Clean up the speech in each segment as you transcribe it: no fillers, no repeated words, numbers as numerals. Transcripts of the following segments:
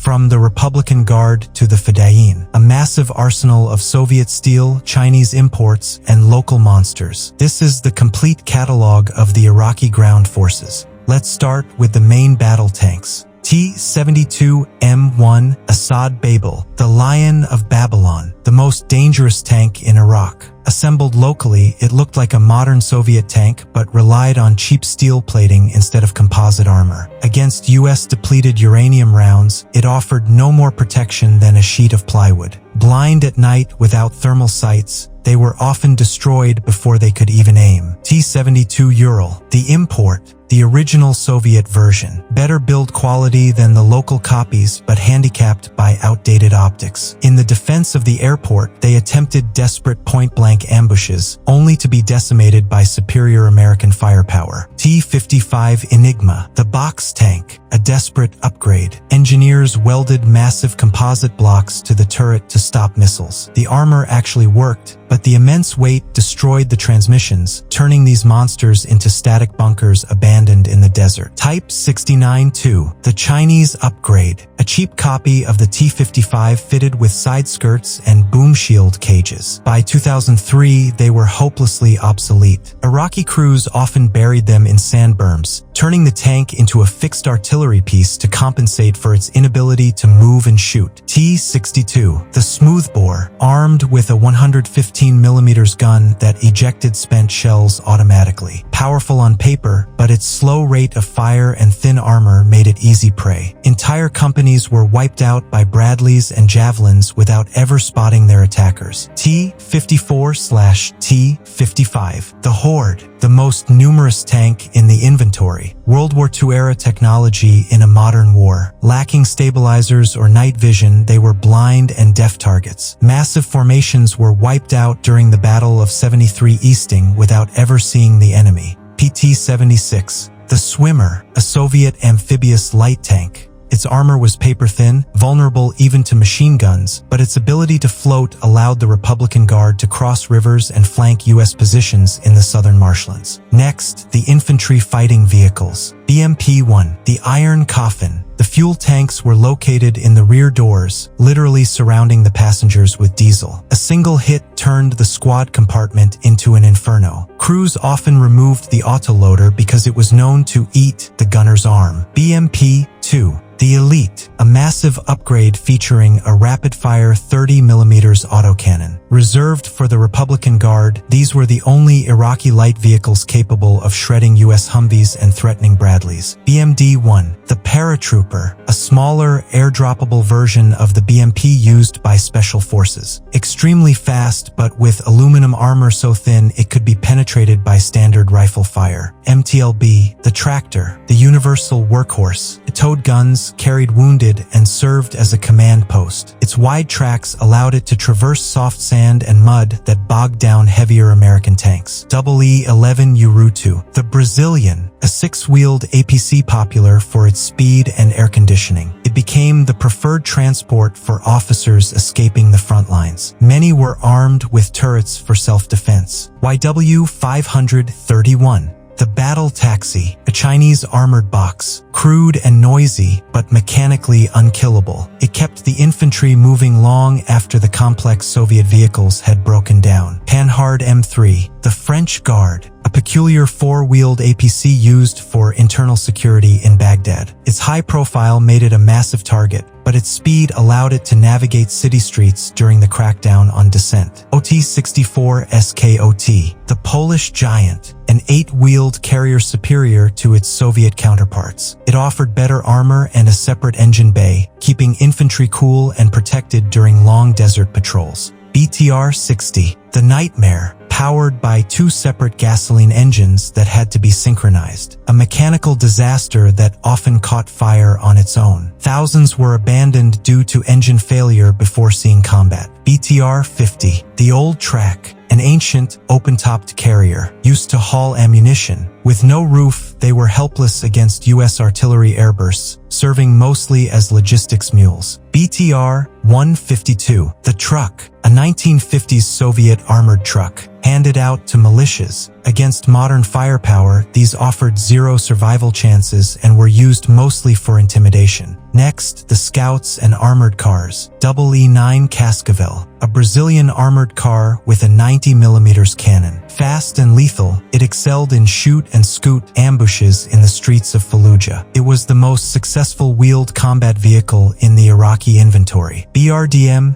from the Republican Guard to the Fedayeen, a massive arsenal of Soviet steel, Chinese imports, and local monsters. This is the complete catalog of the Iraqi Ground Forces. Let's start with the main battle tanks. T-72M1 Asad Babil, the Lion of Babylon, the most dangerous tank in Iraq. Assembled locally, it looked like a modern Soviet tank but relied on cheap steel plating instead of composite armor. Against US depleted uranium rounds, it offered no more protection than a sheet of plywood. Blind at night without thermal sights, they were often destroyed before they could even aim. T-72 Ural, the import, the original Soviet version. Better build quality than the local copies, but handicapped by outdated optics. In the defense of the airport, they attempted desperate point-blank ambushes, only to be decimated by superior American firepower. T-55 Enigma, the box tank, a desperate upgrade. Engineers welded massive composite blocks to the turret to stop missiles. The armor actually worked, but the immense weight destroyed the transmissions, turning these monsters into static bunkers abandoned in the desert. Type 69-2, the Chinese upgrade, a cheap copy of the T-55 fitted with side skirts and boom shield cages. By 2003, they were hopelessly obsolete. Iraqi crews often buried them in sand berms, turning the tank into a fixed artillery piece to compensate for its inability to move and shoot. T-62, the smoothbore, armed with a 115mm gun that ejected spent shells automatically. Powerful on paper, but its slow rate of fire and thin armor made it easy prey. Entire companies were wiped out by Bradleys and Javelins without ever spotting their attackers. T-54/T-55, the Horde, the most numerous tank in the inventory. World War II-era technology in a modern war. Lacking stabilizers or night vision, they were blind and deaf targets. Massive formations were wiped out during the Battle of 73 Easting without ever seeing the enemy. PT-76, the Swimmer, a Soviet amphibious light tank. Its armor was paper-thin, vulnerable even to machine guns, but its ability to float allowed the Republican Guard to cross rivers and flank U.S. positions in the southern marshlands. Next, the infantry fighting vehicles. BMP-1, the Iron Coffin. The fuel tanks were located in the rear doors, literally surrounding the passengers with diesel. A single hit turned the squad compartment into an inferno. Crews often removed the autoloader because it was known to eat the gunner's arm. BMP-2, the Elite, a massive upgrade featuring a rapid-fire 30mm autocannon. Reserved for the Republican Guard, these were the only Iraqi light vehicles capable of shredding U.S. Humvees and threatening Bradleys. BMD-1, the Paratrooper, a smaller, airdroppable version of the BMP used by Special Forces. Extremely fast, but with aluminum armor so thin it could be penetrated by standard rifle fire. MTLB, the Tractor, the Universal Workhorse. It towed guns, carried wounded, and served as a command post. Its wide tracks allowed it to traverse soft sand and mud that bogged down heavier American tanks. EE-11 Urutu, the Brazilian, a six-wheeled APC popular for its speed and air conditioning. It became the preferred transport for officers escaping the front lines. Many were armed with turrets for self-defense. YW-531, the Battle Taxi, a Chinese armored box, crude and noisy, but mechanically unkillable. It kept the infantry moving long after the complex Soviet vehicles had broken down. Panhard M3, the French Guard, a peculiar four-wheeled APC used for internal security in Baghdad. Its high profile made it a massive target, but its speed allowed it to navigate city streets during the crackdown on dissent. OT-64 SKOT, the Polish Giant, an eight-wheeled carrier superior to its Soviet counterparts. It offered better armor and a separate engine bay, keeping infantry cool and protected during long desert patrols. BTR-60, the Nightmare, powered by two separate gasoline engines that had to be synchronized. A mechanical disaster that often caught fire on its own. Thousands were abandoned due to engine failure before seeing combat. BTR-50, the Old Track, an ancient, open-topped carrier, used to haul ammunition. With no roof, they were helpless against U.S. artillery airbursts, serving mostly as logistics mules. BTR-152, the Truck, a 1950s Soviet armored truck, handed out to militias. Against modern firepower, these offered zero survival chances and were used mostly for intimidation. Next, the Scouts and Armored Cars. E-9 Cascavel, a Brazilian armored car with a 90mm cannon. Fast and lethal, it excelled in shoot-and-scoot ambushes in the streets of Fallujah. It was the most successful wheeled combat vehicle in the Iraqi inventory. WarDex,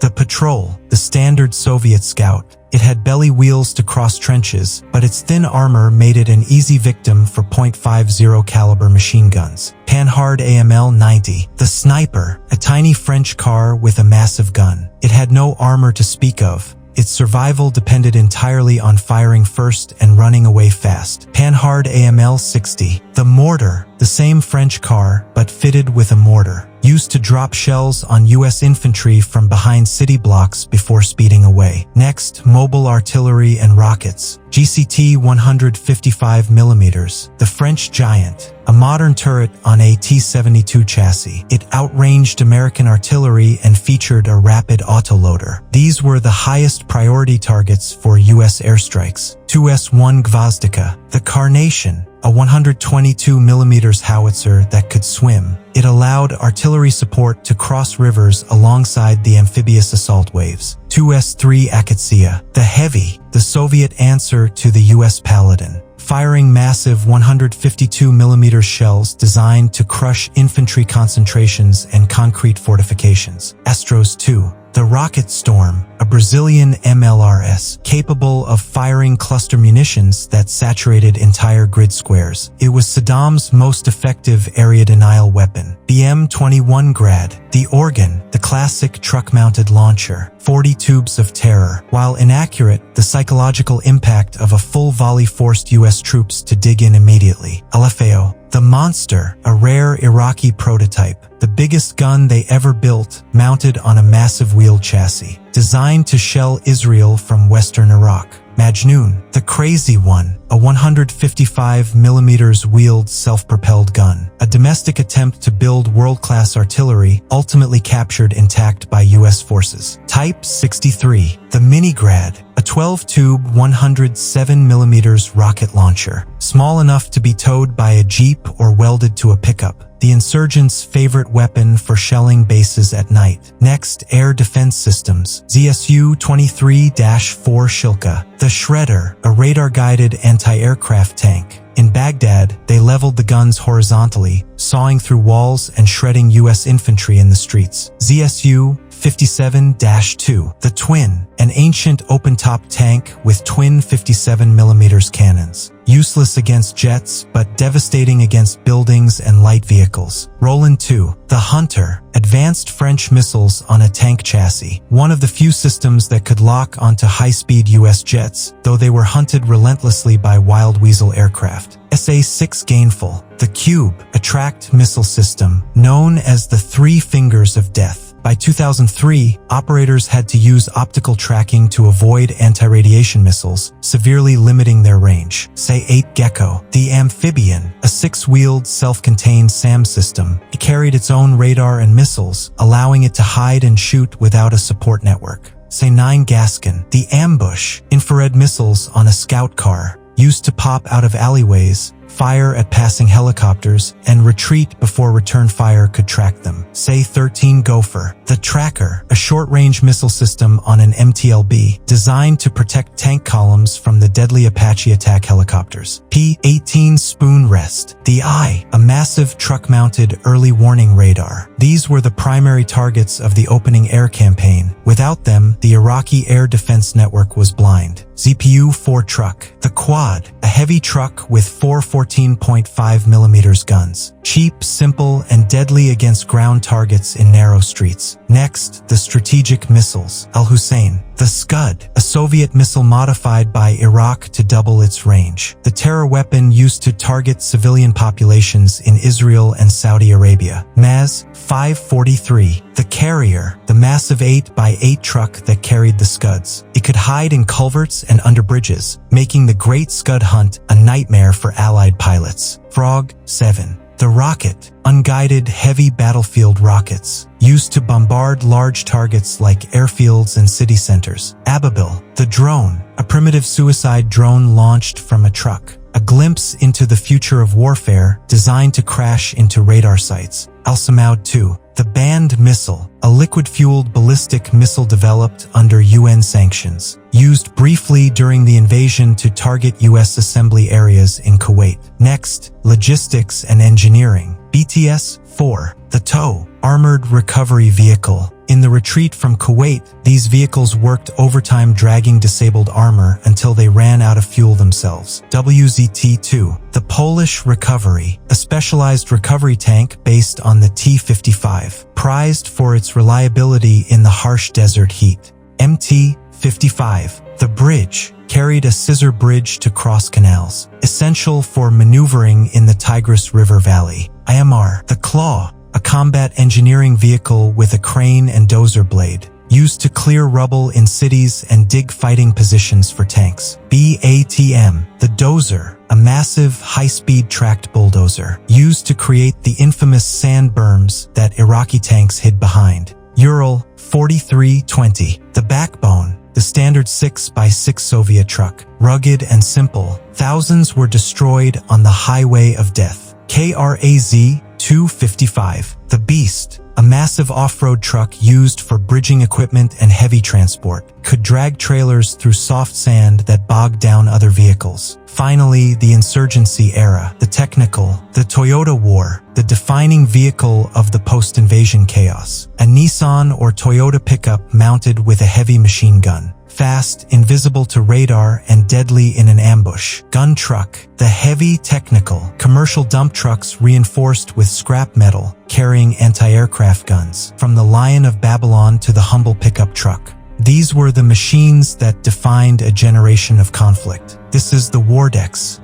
the Patrol, the standard Soviet Scout. It had belly wheels to cross trenches, but its thin armor made it an easy victim for .50 caliber machine guns. Panhard AML-90, the Sniper, a tiny French car with a massive gun. It had no armor to speak of. Its survival depended entirely on firing first and running away fast. Panhard AML-60, the Mortar, the same French car, but fitted with a mortar, used to drop shells on U.S. infantry from behind city blocks before speeding away. Next, mobile artillery and rockets. GCT 155mm, the French Giant, a modern turret on a T-72 chassis. It outranged American artillery and featured a rapid autoloader. These were the highest priority targets for U.S. airstrikes. 2S-1 Gvozdika, the Carnation, a 122mm howitzer that could swim. It allowed artillery support to cross rivers alongside the amphibious assault waves. 2S-3 Akatsiya, the Heavy, the Soviet answer to the U.S. Paladin, firing massive 152mm shells designed to crush infantry concentrations and concrete fortifications. Astros 2, the Rocket Storm, a Brazilian MLRS capable of firing cluster munitions that saturated entire grid squares. It was Saddam's most effective area denial weapon. BM-21 Grad, the Organ, the classic truck-mounted launcher. 40 tubes of terror. While inaccurate, the psychological impact of a full volley forced U.S. troops to dig in immediately. Alafeo, the Monster, a rare Iraqi prototype, the biggest gun they ever built, mounted on a massive wheeled chassis, designed to shell Israel from western Iraq. Majnoon, the Crazy One, a 155mm wheeled self-propelled gun, a domestic attempt to build world-class artillery, ultimately captured intact by U.S. forces. Type 63, the Minigrad, a 12-tube 107mm rocket launcher, small enough to be towed by a jeep or welded to a pickup. The insurgents' favorite weapon for shelling bases at night. Next, air defense systems. ZSU-23-4 Shilka, the Shredder, a radar-guided anti-aircraft tank. In Baghdad, they leveled the guns horizontally, sawing through walls and shredding U.S. infantry in the streets. ZSU-57-2, the Twin, an ancient open-top tank with twin 57mm cannons. Useless against jets, but devastating against buildings and light vehicles. Roland 2, the Hunter, advanced French missiles on a tank chassis. One of the few systems that could lock onto high-speed U.S. jets, though they were hunted relentlessly by Wild Weasel aircraft. SA-6 Gainful, the Cube, a tracked missile system, known as the Three Fingers of Death. By 2003, operators had to use optical tracking to avoid anti-radiation missiles, severely limiting their range. SA-8 Gecko, the Amphibian, a six-wheeled, self-contained SAM system. It carried its own radar and missiles, allowing it to hide and shoot without a support network. SA-9 Gaskin, the Ambush, infrared missiles on a scout car, used to pop out of alleyways, fire at passing helicopters, and retreat before return fire could track them. SA-13 Gopher, the Tracker, a short-range missile system on an MTLB, designed to protect tank columns from the deadly Apache attack helicopters. P-18 Spoon Rest, the Eye, a massive truck-mounted early warning radar. These were the primary targets of the opening air campaign. Without them, the Iraqi air defense network was blind. ZPU-4 Truck, the Quad, a heavy truck with four 14.5mm guns. Cheap, simple, and deadly against ground targets in narrow streets. Next, the strategic missiles. Al-Hussein, the Scud, a Soviet missile modified by Iraq to double its range. The terror weapon used to target civilian populations in Israel and Saudi Arabia. MAZ-543, the Carrier, the massive 8x8 truck that carried the Scuds. It could hide in culverts and under bridges, making the Great Scud Hunt a nightmare for Allied pilots. Frog 7, the Rocket, unguided heavy battlefield rockets, used to bombard large targets like airfields and city centers. Babil, the Drone, a primitive suicide drone launched from a truck. a glimpse into the future of warfare designed to crash into radar sites. Al-Samad II, the banned missile, a liquid-fueled ballistic missile developed under UN sanctions, used briefly during the invasion to target U.S. assembly areas in Kuwait. Next, logistics and engineering. BTS-4, the TOW, armored recovery vehicle. In the retreat from Kuwait, these vehicles worked overtime dragging disabled armor until they ran out of fuel themselves. WZT-2, the Polish recovery, a specialized recovery tank based on the T-55, prized for its reliability in the harsh desert heat. MT-55, the bridge, carried a scissor bridge to cross canals, essential for maneuvering in the Tigris River Valley. IMR, the Claw, a combat engineering vehicle with a crane and dozer blade, used to clear rubble in cities and dig fighting positions for tanks. BATM, the Dozer, a massive, high-speed tracked bulldozer, used to create the infamous sand berms that Iraqi tanks hid behind. Ural 4320, the Backbone, the standard 6x6 Soviet truck, rugged and simple, thousands were destroyed on the highway of death. KRAZ 255, the Beast, a massive off-road truck used for bridging equipment and heavy transport, could drag trailers through soft sand that bogged down other vehicles. Finally, the Insurgency Era, the technical, the Toyota War, the defining vehicle of the post-invasion chaos. A Nissan or Toyota pickup mounted with a heavy machine gun. Fast, invisible to radar, and deadly in an ambush. Gun truck, the heavy, technical, commercial dump trucks reinforced with scrap metal, carrying anti-aircraft guns. From the Lion of Babylon to the humble pickup truck. These were the machines that defined a generation of conflict. This is the WarDex.